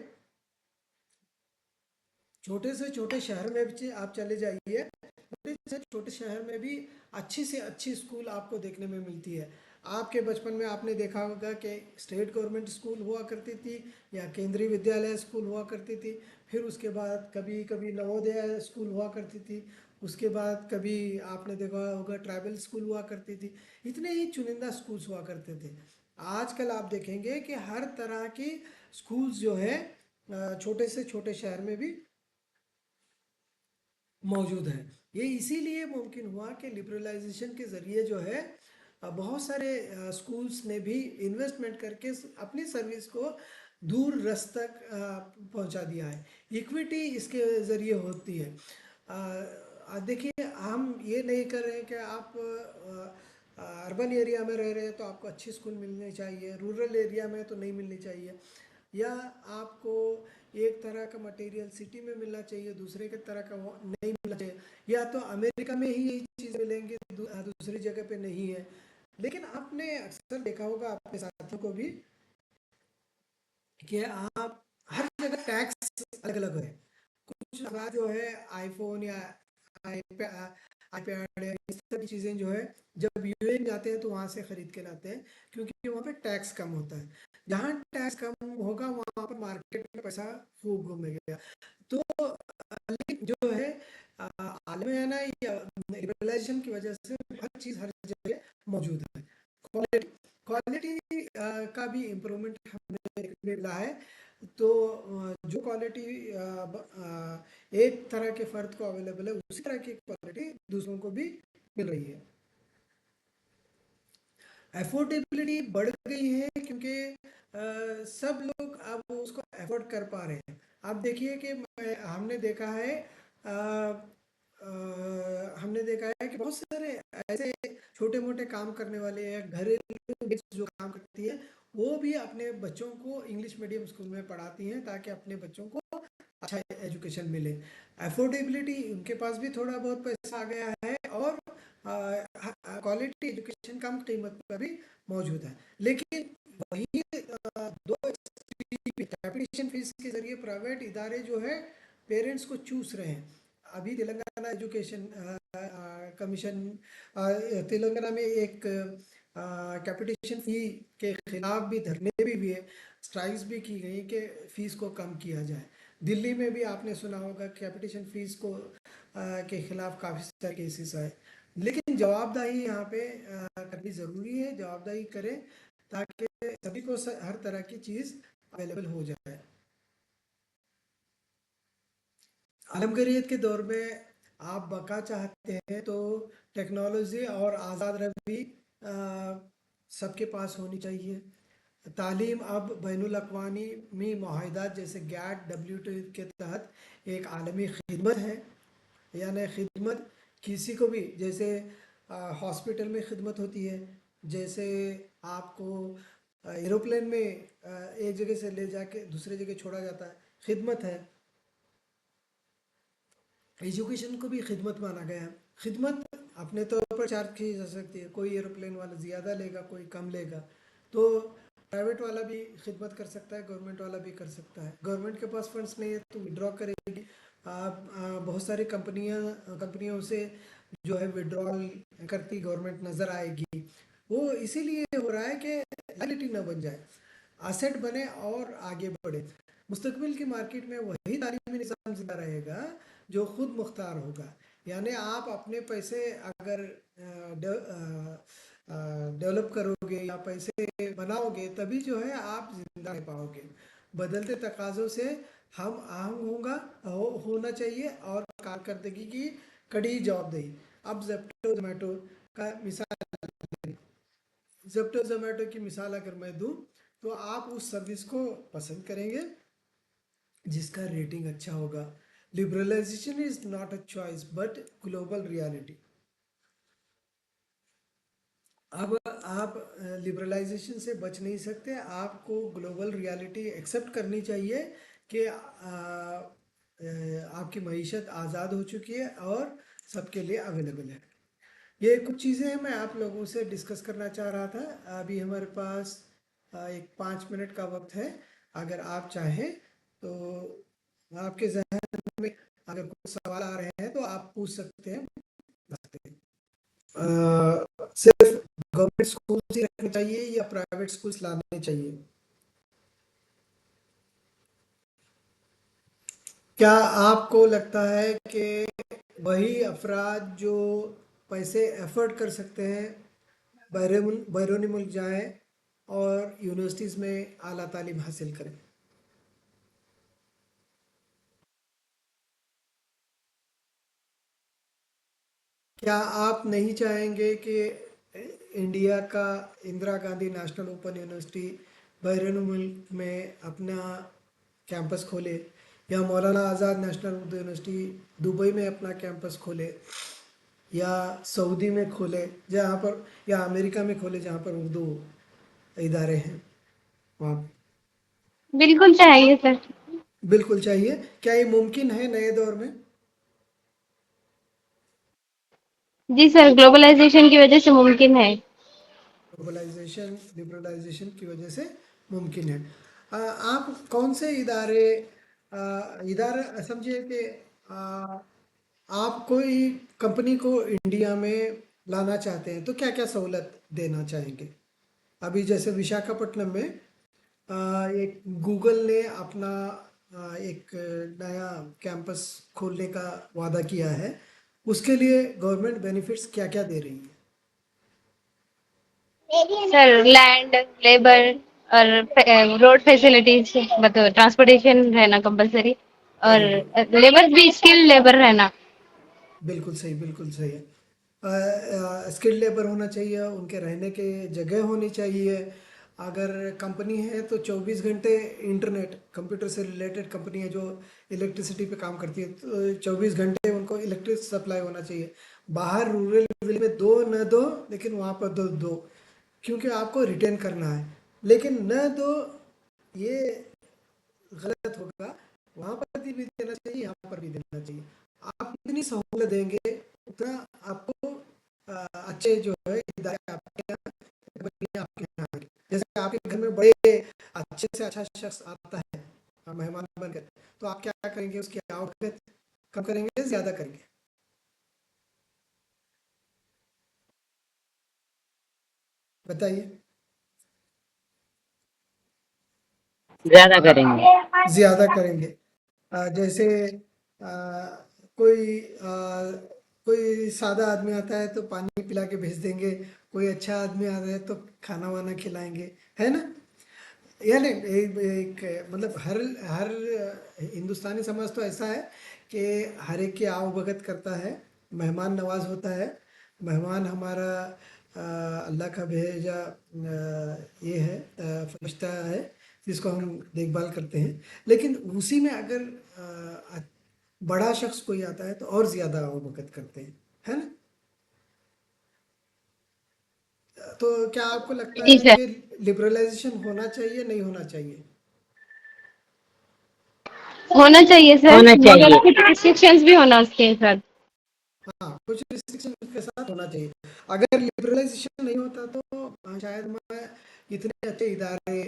Speaker 1: छोटे से छोटे शहर में भी आप चले जाइए, छोटे से छोटे शहर में भी अच्छी से अच्छी स्कूल आपको देखने में मिलती है। आपके बचपन में आपने देखा होगा कि स्टेट गवर्नमेंट स्कूल हुआ करती थी या केंद्रीय विद्यालय स्कूल हुआ करती थी, फिर उसके बाद कभी कभी नवोदय स्कूल हुआ करती थी, उसके बाद कभी आपने देखा होगा ट्राइबल स्कूल हुआ करती थी। इतने ही चुनिंदा स्कूल्स हुआ करते थे। आजकल आप देखेंगे कि हर तरह की स्कूल्स जो है छोटे से छोटे शहर में भी मौजूद है। ये इसीलिए मुमकिन हुआ कि लिबरलाइजेशन के ज़रिए जो है बहुत सारे स्कूल्स ने भी इन्वेस्टमेंट करके अपनी सर्विस को दूर रस तक पहुंचा दिया है। इक्विटी इसके ज़रिए होती है। देखिए, हम ये नहीं कर रहे हैं कि आप अर्बन एरिया में रह रहे हैं तो आपको अच्छी स्कूल मिलनी चाहिए, रूरल एरिया में तो नहीं मिलनी चाहिए, या आपको एक तरह का मटेरियल सिटी में मिलना चाहिए, दूसरे के तरह का वो नहीं मिलना चाहिए, या तो अमेरिका में ही यही चीज़ मिलेंगी, दूसरी जगह पे नहीं है। लेकिन आपने अक्सर देखा होगा अपने साथियों को भी कि आप हर जगह टैक्स अलग अलग है। कुछ अफराद जो है आईफोन या आईपैड या इस तरह की चीज़ें जो है जब यूएई जाते हैं तो वहाँ से ख़रीद के लाते हैं, क्योंकि वहाँ पे टैक्स कम होता है। जहाँ टैक्स कम होगा वहाँ पर मार्केट में पैसा खूब घूमेगा। तो लेकिन जो है आलमियाना या लिबरलाइजेशन की वजह से हर चीज़ हर जगह मौजूद है। क्वालिटी क्वालिटी का भी इम्प्रूवमेंट हमें मिला है। तो जो क्वालिटी एक तरह के फ़र्द को अवेलेबल है, उसी तरह की क्वालिटी दूसरों को भी मिल रही है। अफोर्डेबिलिटी बढ़ गई है क्योंकि सब लोग अब उसको अफोर्ड कर पा रहे हैं। आप देखिए कि हमने देखा है हमने देखा है कि बहुत सारे ऐसे छोटे मोटे काम करने वाले हैं, घरेलू जो काम करती है, वो भी अपने बच्चों को इंग्लिश मीडियम स्कूल में पढ़ाती हैं ताकि अपने बच्चों को अच्छा एजुकेशन मिले। अफोर्डेबिलिटी उनके पास भी थोड़ा बहुत पैसा आ गया है, और क्वालिटी एजुकेशन कम कीमत पर भी मौजूद है। लेकिन वही दो कैपिटेशन फीस के जरिए प्राइवेट इदारे जो है पेरेंट्स को चूस रहे हैं। अभी तेलंगाना एजुकेशन कमीशन तेलंगाना में एक कैपिटेशन फी के खिलाफ भी धरने भी हुए, स्ट्राइक्स भी की गई कि फ़ीस को कम किया जाए। दिल्ली में भी आपने सुना होगा कैपिटेशन फीस को के खिलाफ काफ़ी सारे केसेस आए। लेकिन जवाबदेही यहाँ पे करनी ज़रूरी है, जवाबदेही करें ताकि सभी को हर तरह की चीज़ अवेलेबल हो जाए। आलमगीरियत के दौर में आप बका चाहते हैं तो टेक्नोलॉजी और आज़ाद रवि सबके पास होनी चाहिए। तालीम अब बैनुल अक़वामी माहिदात जैसे गैट WTO के तहत एक आलमी खिदमत है। यानी खिदमत किसी को भी, जैसे हॉस्पिटल में खिदमत होती है, जैसे आपको एरोप्लेन में एक जगह से ले जाके दूसरे जगह छोड़ा जाता है, खिदमत है। एजुकेशन को भी खिदमत माना गया है। खिदमत अपने तौर पर चार्ज की जा सकती है, कोई एरोप्लेन वाला ज़्यादा लेगा, कोई कम लेगा। तो प्राइवेट वाला भी खिदमत कर सकता है, गवर्नमेंट वाला भी कर सकता है। गवर्नमेंट के पास फंड्स नहीं है तो विड्रॉ करेगी। बहुत सारी कंपनियों से जो है विड्रॉल करती गवर्नमेंट नज़र आएगी। वो इसीलिए हो रहा है कि लायबिलिटी ना बन जाए, असेट बने और आगे बढ़े। मुस्तकबिल की मार्केट में वही तालीमी निज़ाम जिंदा रहेगा जो खुद मुख्तार होगा। यानी आप अपने पैसे अगर डेवलप करोगे या पैसे बनाओगे तभी जो है आप जिंदा रह पाओगे। बदलते तकाज़ों से हम आहंग होना चाहिए, और कारकर्दगी की कड़ी जवाबदेही। अब जेप्टो जोमेटो की मिसाल अगर मैं दूं तो आप उस सर्विस को पसंद करेंगे जिसका रेटिंग अच्छा होगा। Liberalisation is not a choice but global reality. अब आप लिबरलाइजेशन से बच नहीं सकते, आपको ग्लोबल रियलिटी एक्सेप्ट करनी चाहिए कि आपकी मईशत आज़ाद हो चुकी है और सबके लिए अवेलेबल है। ये कुछ चीज़ें मैं आप लोगों से डिस्कस करना चाह रहा था। अभी हमारे पास एक 5 मिनट का वक्त है। अगर आप चाहें तो आपके जहन में अगर कुछ सवाल आ रहे हैं तो आप पूछ सकते हैं, बता सकते हैं। सिर्फ गवर्नमेंट स्कूल ही रखने चाहिए या प्राइवेट स्कूल्स लाने चाहिए? क्या आपको लगता है कि वही अफराद जो पैसे एफर्ट कर सकते हैं बैरूनी मुल्क जाएं और यूनिवर्सिटीज़ में आला तालीम हासिल करें? क्या आप नहीं चाहेंगे कि इंडिया का Indira Gandhi national open university बैरून मुल्क में अपना कैंपस खोले, या Maulana Azad national Urdu university Dubai में अपना कैंपस खोले, या सऊदी में खोले जहाँ पर, या अमेरिका में खोले जहाँ पर उर्दू इदारे हैं वहाँ पे।
Speaker 2: बिल्कुल चाहिए सर।
Speaker 1: बिल्कुल चाहिए। क्या ये मुमकिन है नए दौर में?
Speaker 2: जी सर, ग्लोबलाइज़ेशन की वज़ह से मुमकिन है।
Speaker 1: ग्लोबलाइजेशन, लिबरलाइजेशन की वजह से मुमकिन है। आप कौन से इदारे, इदारा समझिए कि आप कोई कंपनी को इंडिया में लाना चाहते हैं तो क्या क्या सहूलत देना चाहेंगे? अभी जैसे विशाखापट्टनम में एक गूगल ने अपना एक नया कैंपस खोलने का वादा किया है। उसके लिए गवर्नमेंट बेनिफिट्स क्या क्या दे रही है?
Speaker 2: सर लैंड, लेबर और रोड फैसिलिटीज़, मतलब ट्रांसपोर्टेशन रहना कंपल्सरी, और
Speaker 1: वेरी गुड।
Speaker 2: लेबर भी स्किल्ड लेबर रहना।
Speaker 1: बिल्कुल सही, बिल्कुल सही है। स्किल्ड लेबर होना चाहिए, उनके रहने के जगह होनी चाहिए। अगर कंपनी है तो 24 घंटे इंटरनेट, कंप्यूटर से रिलेटेड कंपनी है जो इलेक्ट्रिसिटी पे काम करती है, तो 24 घंटे उनको इलेक्ट्रिक सप्लाई होना चाहिए। बाहर रूरल विलेज में दो न दो, लेकिन वहाँ पर दो दो, क्योंकि आपको रिटेन करना है। लेकिन न दो, ये गलत होगा। वहाँ पर भी देना चाहिए, यहाँ पर भी देना चाहिए। आप जितनी सहूलत देंगे उतना आपको अच्छे जो है इदारे आपके यहाँ, कंपनियाँ आपके यहाँ आएंगी। जैसे आपके घर में बड़े अच्छे से अच्छा शख्स आता है मेहमान बनकर, तो आप क्या करेंगे? उसकी आवभगत कम करेंगे, ज़्यादा करेंगे? बताइए।
Speaker 3: ज़्यादा करेंगे।
Speaker 1: ज़्यादा करेंगे। जैसे कोई कोई सादा आदमी आता है तो पानी पिला के भेज देंगे, कोई अच्छा आदमी आता है तो खाना वाना खिलाएंगे, है ना? यानी एक मतलब हर हर हिंदुस्तानी समाज तो ऐसा है कि हर एक की आवभगत करता है, मेहमान नवाज होता है। मेहमान हमारा अल्लाह का भेजा ये है, फरिश्ता है जिसको हम देखभाल करते हैं। लेकिन उसी में अगर बड़ा शख्स कोई आता है तो और ज़्यादा आवभगत करते हैं, है ना? तो क्या आपको लगता
Speaker 2: जी
Speaker 1: है
Speaker 2: सर,
Speaker 1: कि लिबरलाइजेशन होना चाहिए, नहीं होना चाहिए?
Speaker 2: होना चाहिए सर,
Speaker 3: होना
Speaker 2: मगर
Speaker 3: चाहिए।
Speaker 2: कुछ रिस्ट्रिक्शंस भी होना उसके साथ।
Speaker 1: हाँ, कुछ रिस्ट्रिक्शन के साथ होना चाहिए। अगर लिबरलाइजेशन नहीं होता तो शायद मैं इतने अच्छे इदारे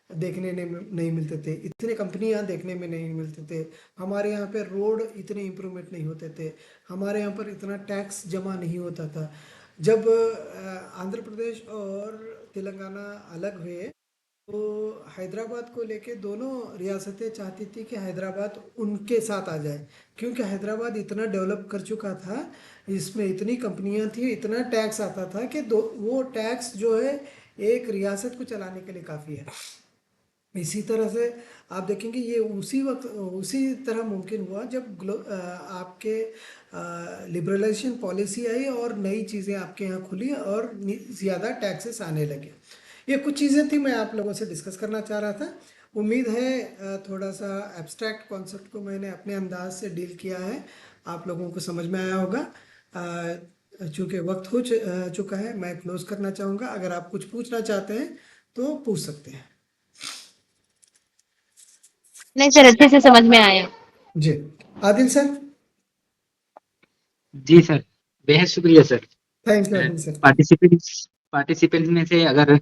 Speaker 1: देखने नहीं मिलते थे, इतने कंपनियां देखने में नहीं मिलते थे, हमारे यहाँ पे रोड इतने इम्प्रूवमेंट नहीं होते थे, हमारे यहाँ पर इतना टैक्स जमा नहीं होता था। जब आंध्र प्रदेश और तेलंगाना अलग हुए तो हैदराबाद को लेके दोनों रियासतें चाहती थी कि हैदराबाद उनके साथ आ जाए, क्योंकि हैदराबाद इतना डेवलप कर चुका था, इसमें इतनी कंपनियां थी, इतना टैक्स आता था कि दो वो टैक्स जो है एक रियासत को चलाने के लिए काफ़ी है। इसी तरह से आप देखेंगे ये उसी वक्त उसी तरह मुमकिन हुआ जब आपके लिबरलाइजेशन पॉलिसी आई और नई चीज़ें आपके यहाँ खुली और ज़्यादा टैक्सेस आने लगे। ये कुछ चीज़ें थी मैं आप लोगों से डिस्कस करना चाह रहा था। उम्मीद है थोड़ा सा एब्स्ट्रैक्ट कॉन्सेप्ट को मैंने अपने अंदाज से डील किया है, आप लोगों को समझ में आया होगा। चूँकि वक्त हो चुका है, मैं क्लोज़ करना चाहूँगा। अगर आप कुछ पूछना चाहते हैं तो पूछ सकते हैं।
Speaker 2: नहीं सर, अच्छे से समझ में आया।
Speaker 1: जी। आदिल सर।
Speaker 3: जी सर, बेहद शुक्रिया sir.
Speaker 1: Thank you Adil sir.
Speaker 3: Participants participants में से अगर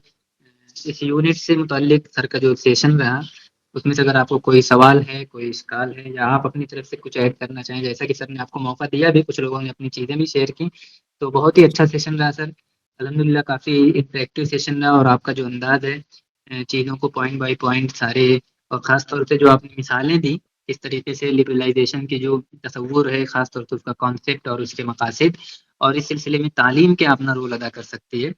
Speaker 3: इस यूनिट से मुताल्लिक सर का जो सेशन रहा, उसमें से अगर आपको कोई सवाल है, कोई इश्काल है या आप अपनी तरफ से कुछ ऐड करना चाहें, जैसा कि सर ने आपको मौका दिया भी, कुछ लोगों ने अपनी चीज़ें भी शेयर की, तो बहुत ही अच्छा सेशन रहा सर। अल्हम्दुलिल्लाह काफ़ी इंटरेक्टिव सेशन रहा और आपका जो अंदाज़ है चीज़ों को पॉइंट बाय पॉइंट सारे, और ख़ास तौर से जो आपने मिसालें दी, इस तरीके से लिबरलाइज़ेशन की जो तसव्वुर है, ख़ास तौर से उसका कॉन्सेप्ट और उसके मकासद, और इस सिलसिले में तालीम क्या अपना रोल अदा कर सकती है।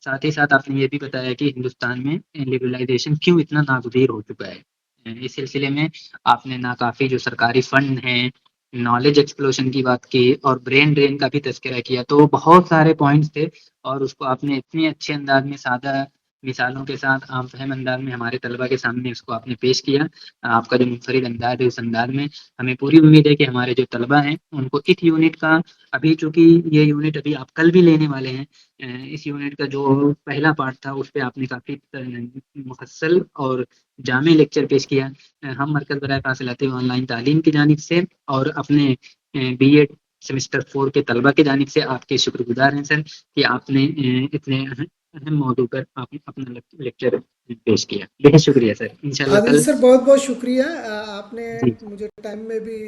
Speaker 3: साथ ही साथ आपने ये भी बताया कि हिंदुस्तान में लिबरलाइजेशन क्यों इतना नागज़ीर हो चुका है। इस सिलसिले में आपने नाकाफ़ी जो सरकारी फंड हैं, नॉलेज एक्सप्लोजन की बात की और ब्रेन ड्रेन का भी तज़किरा किया, तो बहुत सारे पॉइंट्स थे और उसको आपने इतने अच्छे अंदाज में सादा मिसालों के साथ आप फहम अंदाज में हमारे तलबा के सामने उसको आपने पेश किया। आपका जो मुनफरिद अंदाज है, उस अंदाज में हमें पूरी उम्मीद है कि हमारे जो तलबा हैं उनको इस यूनिट का, अभी चूँकि ये यूनिट अभी आप कल भी लेने वाले हैं, इस यूनिट का जो पहला पार्ट था उस पे आपने काफ़ी मुफस्सल और जामे लेक्चर पेश किया। हम मरकज़ बराए फ़ासिलात ऑनलाइन तालीम की जानिब से और अपने बीएड सेमेस्टर 4 के तलबा की जानिब से आपके शुक्रगुज़ार हैं सर कि आपने इतने अहम मौजू पर आपने अपना लेक्चर पेश किया। बेहद शुक्रिया सर। इंशाल्लाह
Speaker 1: आदिल
Speaker 3: कल
Speaker 1: सर बहुत बहुत शुक्रिया, आपने
Speaker 3: जी,
Speaker 1: मुझे टाइम में भी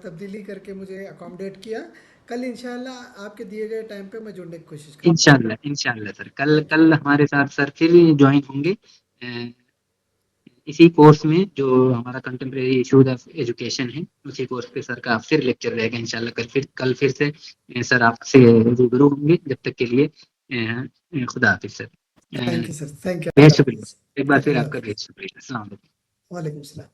Speaker 1: तब्दीली करके मुझे अकोमोडेट किया। कल इंशाल्लाह आपके दिए गए टाइम पे मैं जुड़ने की कोशिश करूँगा।
Speaker 3: इंशाल्लाह सर, कल
Speaker 1: थैंक यू।
Speaker 3: कल हमारे साथ सर फिर जॉइन होंगे इसी कोर्स में जो हमारा कंटेम्प्रेरी इश्यूज ऑफ एजुकेशन है, उसी कोर्स पे सर का फिर लेक्चर रहेगा इंशाल्लाह। कल फिर से सर आपसे रूबरू होंगे। जब तक के लिए खुदा हाफिज़ sir.
Speaker 1: Thank you sir, thank you,
Speaker 3: बेहद
Speaker 1: अल्लाह
Speaker 3: शुक्रिया।
Speaker 1: हाफिज़।
Speaker 3: एक बार फिर
Speaker 1: अल्लाह
Speaker 3: आपका
Speaker 1: हाफिज़।
Speaker 3: बेहद शुक्रिया। अस्सलाम वालेकुम।
Speaker 1: वालेकुम सलाम।